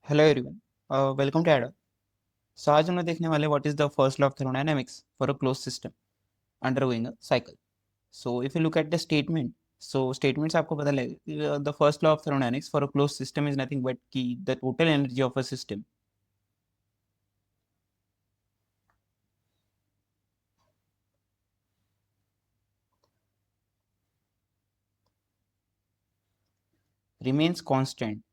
Hello everyone, welcome to एडा। सो आज हम लोग देखने वाले what is the first law of thermodynamics for a close system undergoing a cycle. So if you look at the statement, so statement से आपको पता लगेगा the first law of thermodynamics for a close system is nothing but कि the total energy of a system remains constant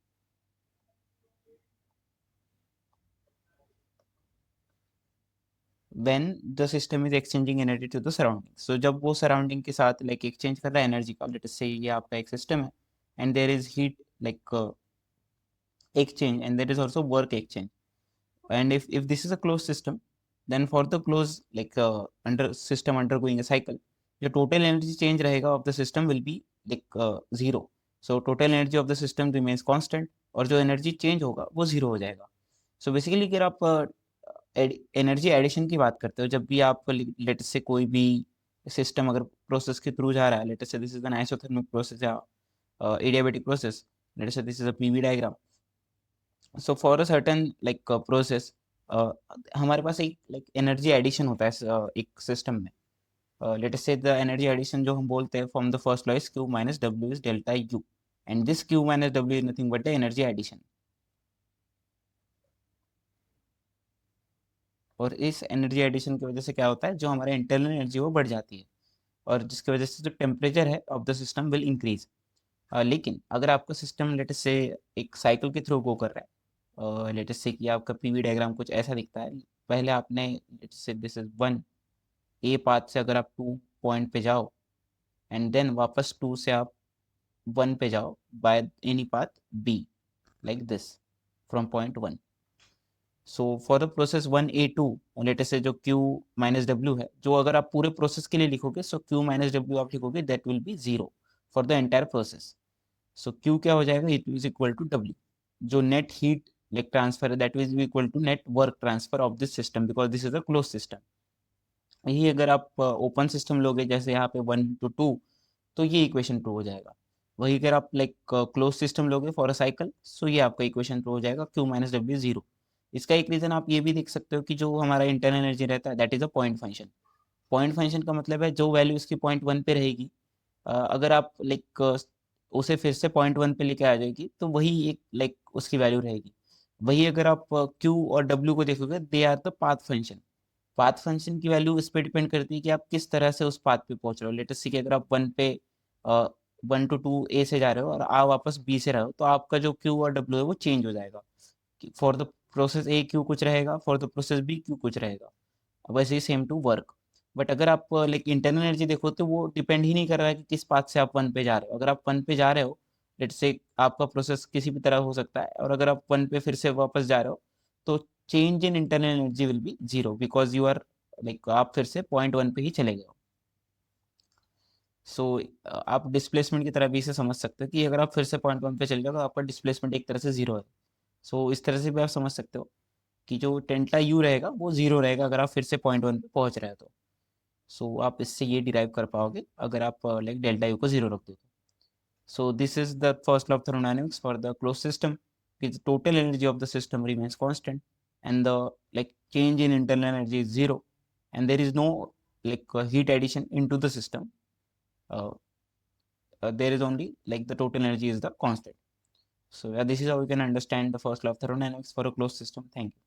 when the system is exchanging energy to the surrounding। so जब वो surrounding के साथ like exchange कर रहा है energy का, let us say ये आपका एक system है and there is heat like exchange and there is also work exchange, and if this is a closed system, then for the closed like under system undergoing a cycle, the total energy change रहेगा of the system will be like zero। so total energy of the system remains constant और जो energy change होगा वो zero हो जाएगा। so basically अगर आप energy addition की बात करते हो, जब भी आप लेट से कोई भी सिस्टम अगर प्रोसेस के थ्रू जा रहा है, लेट से दिस इज एन आइसोथर्मिक प्रोसेस या एडियाबेटिक प्रोसेस, लेट से this is a PV diagram. So for a certain like process हमारे पास एक लाइक एनर्जी एडिशन होता है एक सिस्टम में। लेट अस से द एनर्जी एडिशन जो हम बोलते हैं from the first law is Q minus W is delta U, and this Q minus W is nothing but the energy addition. और इस एनर्जी एडिशन की वजह से क्या होता है, जो हमारे इंटरनल एनर्जी वो बढ़ जाती है और जिसकी वजह से जो टेम्परेचर है of the system will increase. लेकिन अगर आपका सिस्टम लेट से एक साइकिल के थ्रू गो कर रहा है, लेट से कि आपका पीवी डायग्राम कुछ ऐसा दिखता है। पहले आपने लेट से this is one a path से अगर आप टू पॉइंट पे जाओ एंड देन वापस टू से आप वन पे जाओ by any path B like this from point one. So for the process one A two, let say जो क्यू माइनस डब्ल्यू है, जो अगर आप पूरे प्रोसेस के लिए लिखोगे सो क्यू माइनस डब्ल्यू आप लिखोगे that will be zero for the entire process. So Q क्या हो जाएगा, it is equal to W, जो नेट हीट लाइक ट्रांसफर है that is equal to net work transfer of this system because this is a close system. यही अगर आप open system लोगे जैसे यहाँ पे वन टू टू, तो ये इक्वेशन ट्रू हो जाएगा। वही अगर आप लाइक क्लोज सिस्टम लोगे फॉर अ साइकिल, सो ये आपका इक्वेशन ट्रू हो जाएगा क्यू माइनस डब्ल्यू जीरो। इसका एक रीजन आप ये भी देख सकते हो कि जो हमारा इंटरनल एनर्जी रहता है that is a point function. Point function का मतलब है जो वैल्यू इसकी पॉइंट वन पे रहेगी, अगर आप लाइक उसे फिर से पॉइंट वन पे लेके आ जाएगी तो वही एक लाइक उसकी वैल्यू रहेगी। वही अगर आप क्यू और डब्ल्यू को देखोगे, they are the path function. Path function की वैल्यू इस पे डिपेंड करती है कि आप किस तरह से उस पाथ पे पहुंच रहे हो। लेटेस्ट सी कि अगर आप वन पे वन टू टू ए से जा रहे हो और आप वापस बी से रहे हो, तो आपका जो क्यू और डब्ल्यू है वो चेंज हो जाएगा। For the process A Q कुछ रहेगा, for the process B Q कुछ रहेगा। वैसे ही सेम टू वर्क। बट अगर आप लाइक इंटरनल एनर्जी देखो तो वो डिपेंड ही नहीं कर रहा है कि किस पाथ से आप वन पे जा रहे हो। अगर आप वन पे जा रहे हो, लेट से आपका प्रोसेस किसी भी तरह हो सकता है, और अगर आप वन पे फिर से वापस जा रहे हो तो change in internal energy will be zero because you are like आप फिर से पॉइंट वन पे ही चले गए हो। सो आप डिस्प्लेसमेंट की तरह भी इसे समझ सकते हो कि अगर आप फिर से पॉइंट वन पे चले जाओ तो आपका डिस्प्लेसमेंट एक तरह से जीरो है। सो इस तरह से भी आप समझ सकते हो कि जो टेंटा यू रहेगा वो जीरो रहेगा अगर आप फिर से पॉइंट वन पे पहुंच रहे हो तो। सो आप इससे ये डिराइव कर पाओगे अगर आप लाइक डेल्टा यू को जीरो रख दो तो। So this is the first law of thermodynamics for the close system, the total energy of the system remains constant and the like change in internal energy is zero, and there is no like heat addition into the system. uh, there is only like the total energy is the constant. So yeah, this is how we can understand the first law of thermodynamics for a closed system. Thank you.